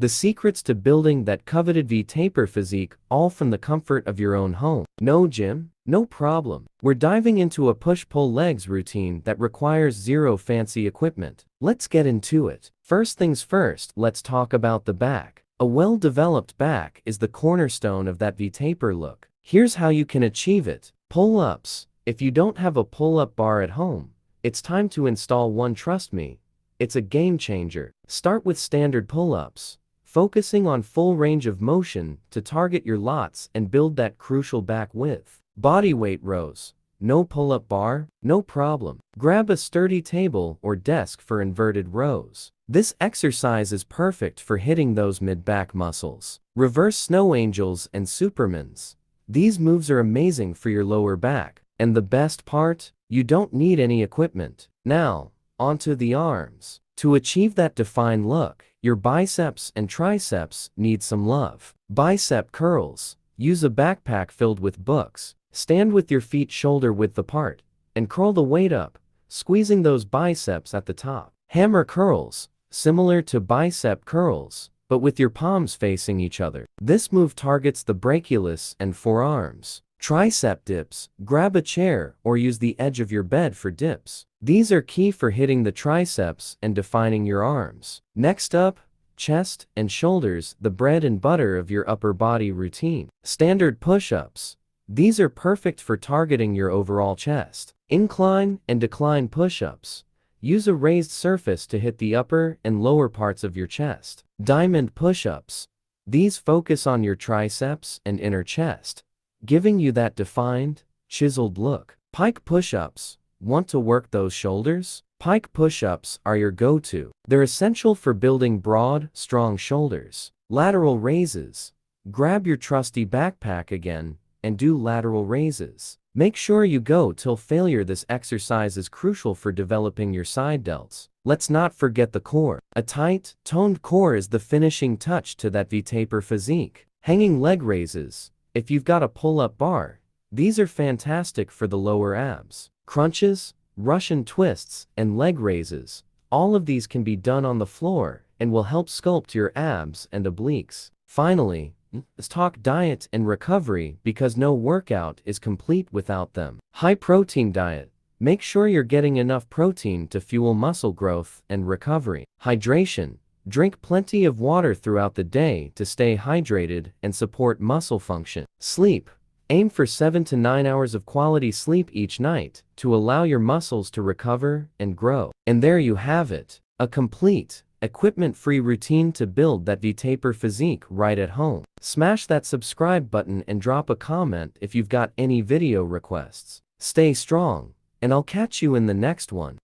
The secrets to building that coveted V-taper physique, all from the comfort of your own home. No gym? No problem. We're diving into a push-pull legs routine that requires zero fancy equipment. Let's get into it. First things first, let's talk about the back. A well-developed back is the cornerstone of that V-taper look. Here's how you can achieve it. Pull-ups. If you don't have a pull-up bar at home, it's time to install one. Trust me, it's a game changer. Start with standard pull-ups, focusing on full range of motion to target your lats and build that crucial back width. Bodyweight rows. No pull-up bar? No problem. Grab a sturdy table or desk for inverted rows. This exercise is perfect for hitting those mid-back muscles. Reverse snow angels and supermans. These moves are amazing for your lower back. And the best part? You don't need any equipment. Now, onto the arms. To achieve that defined look, your biceps and triceps need some love. Bicep curls. Use a backpack filled with books. Stand with your feet shoulder-width apart and curl the weight up, squeezing those biceps at the top. Hammer curls. Similar to bicep curls, but with your palms facing each other. This move targets the brachialis and forearms. Tricep dips. Grab a chair or use the edge of your bed for dips. These are key for hitting the triceps and defining your arms. Next up, chest and shoulders, the bread and butter of your upper body routine. Standard push-ups. These are perfect for targeting your overall chest. Incline and decline push-ups. Use a raised surface to hit the upper and lower parts of your chest. Diamond push-ups. These focus on your triceps and inner chest, giving you that defined, chiseled look. Pike push-ups. Want to work those shoulders? Pike push-ups are your go-to. They're essential for building broad, strong shoulders. Lateral raises. Grab your trusty backpack again and do lateral raises. Make sure you go till failure. This exercise is crucial for developing your side delts. Let's not forget the core. A tight, toned core is the finishing touch to that V-taper physique. Hanging leg raises. If you've got a pull-up bar, these are fantastic for the lower abs. Crunches, Russian twists, and leg raises. All of these can be done on the floor and will help sculpt your abs and obliques. Finally, let's talk diet and recovery, because no workout is complete without them. High protein diet. Make sure you're getting enough protein to fuel muscle growth and recovery. Hydration. Drink plenty of water throughout the day to stay hydrated and support muscle function. Sleep. Aim for 7 to 9 hours of quality sleep each night to allow your muscles to recover and grow. And there you have it. A complete, equipment-free routine to build that V-taper physique right at home. Smash that subscribe button and drop a comment if you've got any video requests. Stay strong, and I'll catch you in the next one.